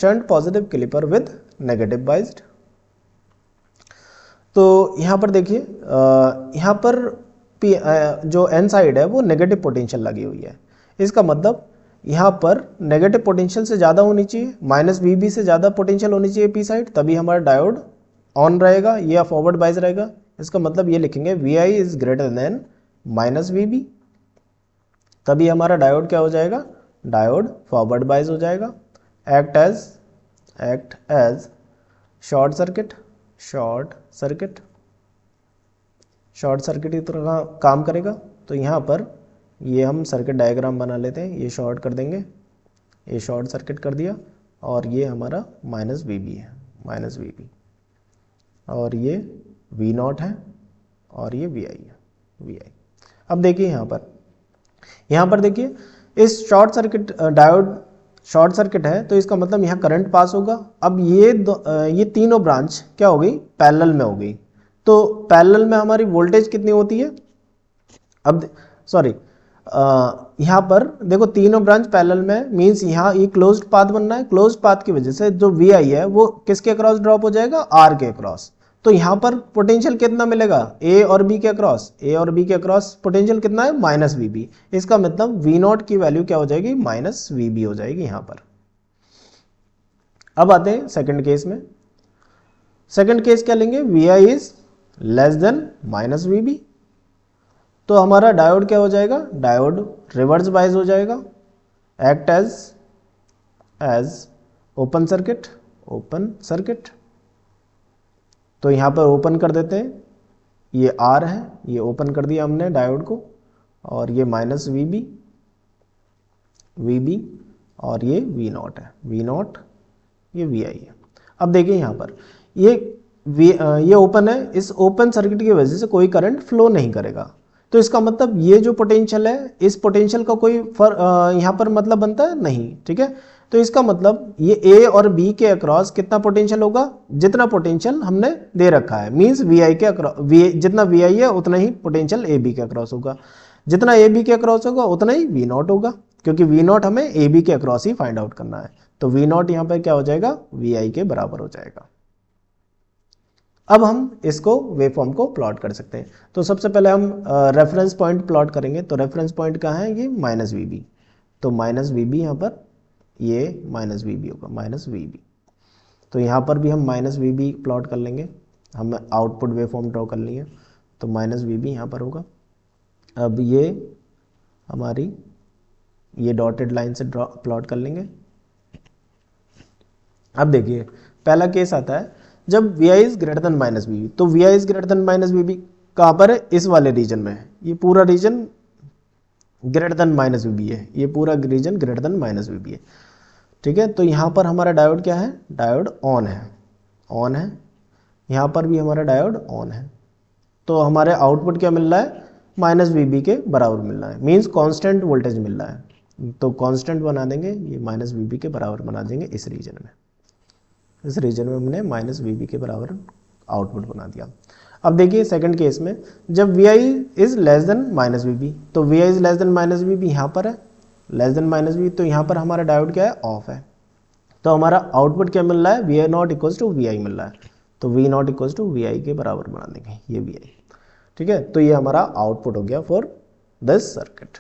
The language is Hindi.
Shunt positive clipper with negative biased. तो यहाँ पर देखिए यहाँ पर जो एन साइड है वो नेगेटिव पोटेंशियल लगी हुई है। इसका मतलब यहाँ पर नेगेटिव पोटेंशियल से ज़्यादा होनी चाहिए, माइनस वी से ज़्यादा पोटेंशियल होनी चाहिए पी साइड, तभी हमारा डायोड ऑन रहेगा, ये फॉरवर्ड बाइज रहेगा। इसका मतलब ये लिखेंगे V I is greater than minus V B, तभी हमारा डायोड क्या हो जाएगा, डायोड फॉरवर्ड बाइज हो जाएगा। एक्ट एज शॉर्ट सर्किट की तरह काम करेगा। तो यहाँ पर ये हम सर्किट डायग्राम बना लेते हैं, ये शॉर्ट कर देंगे, ये शॉर्ट सर्किट कर दिया, और ये हमारा माइनस वी बी है, माइनस वी बी, और ये वी नॉट है, और ये वी आई है, वी आई। अब देखिए यहाँ पर देखिए इस short circuit diode short circuit है, तो इसका मतलब यहाँ करंट पास होगा। अब ये तीनों ब्रांच क्या हो गई, पैरेलल में हो गई। तो पैरेलल में हमारी वोल्टेज कितनी होती है, अब सॉरी यहाँ पर देखो तीनों ब्रांच पैरेलल में, मींस यहाँ ये क्लोज्ड पाथ बनना है, क्लोज्ड पाथ की वजह से जो वी आई है वो किसके अक्रॉस ड्रॉप हो जाएगा, आर के अक्रॉस। तो यहाँ पर पोटेंशियल कितना मिलेगा, ए और बी के अक्रॉस, ए और बी के अक्रॉस पोटेंशियल कितना है, माइनस वी बी। इसका मतलब वी नॉट की वैल्यू क्या हो जाएगी, माइनस वी बी हो जाएगी यहाँ पर। अब आते हैं सेकंड केस में। सेकंड केस क्या लेंगे, V I is less than minus V B. तो हमारा डायोड क्या हो जाएगा, डायोड रिवर्स बाइज हो जाएगा, एक्ट एज ओपन सर्किट। तो यहाँ पर ओपन कर देते हैं, ये आर है, ये ओपन कर दिया हमने डायोड को, और ये माइनस वी बी, और ये वी नॉट है, वी नॉट, ये वी आई है। अब देखिए यहाँ पर ये ओपन है, इस ओपन सर्किट की वजह से कोई करंट फ्लो नहीं करेगा। तो इसका मतलब ये जो पोटेंशियल है, इस पोटेंशियल का कोई यहाँ पर मतलब बनता है नहीं, ठीक है। तो इसका मतलब ये ए और बी के अक्रॉस कितना पोटेंशियल होगा, जितना पोटेंशियल हमने दे रखा है, मींस वी आई के अक्रॉस, जितना वी आई है उतना ही पोटेंशियल ए बी के अक्रॉस होगा, जितना ए बी के अक्रॉस होगा उतना ही वी नॉट होगा, क्योंकि वी नॉट हमें ए बी के अक्रॉस ही फाइंड आउट करना है। तो वी नॉट यहाँ पर क्या हो जाएगा, वी आई के बराबर हो जाएगा। अब हम इसको वेवफॉर्म को प्लॉट कर सकते हैं। तो सबसे पहले हम रेफरेंस पॉइंट प्लॉट करेंगे। तो रेफरेंस पॉइंट कहाँ है, ये माइनस वी बी। तो माइनस वी बी यहाँ पर, ये माइनस वी बी होगा, माइनस वी बी। तो यहाँ पर भी हम माइनस वी बी प्लॉट कर लेंगे, हम आउटपुट वेवफॉर्म ड्रॉ कर लिए। तो माइनस वी बी यहाँ पर होगा। अब ये हमारी ये डॉटेड लाइन से प्लॉट कर लेंगे। अब देखिए पहला केस आता है जब vi is greater than minus V B. तो vi is greater than minus V B कहाँ पर है, इस वाले रीजन में है, ये पूरा region greater than minus V B है, ये पूरा region greater than minus V B है, ठीक है। तो यहाँ पर हमारा डायोड क्या है, डायोड ऑन है, यहाँ पर भी हमारा डायोड ऑन है। तो हमारे आउटपुट क्या मिल रहा है, माइनस वी बी के बराबर मिल रहा है, मीन्स कॉन्स्टेंट वोल्टेज मिल रहा है। तो कॉन्स्टेंट बना देंगे, ये माइनस वी बी के बराबर बना देंगे इस रीजन में। इस रीजन में हमने माइनस वी बी के बराबर आउटपुट बना दिया। अब देखिए सेकंड केस में जब V I is less than minus V B. तो V I is less than minus V B यहाँ पर है, लेस देन माइनस वी, तो यहाँ पर हमारा डायोड क्या है, ऑफ है। तो हमारा आउटपुट क्या मिल रहा है, V I not equals to V I मिल रहा है। तो V not equals to V I के बराबर बना देंगे, ये वी आई, ठीक है। तो ये हमारा आउटपुट हो गया फॉर दिस सर्किट।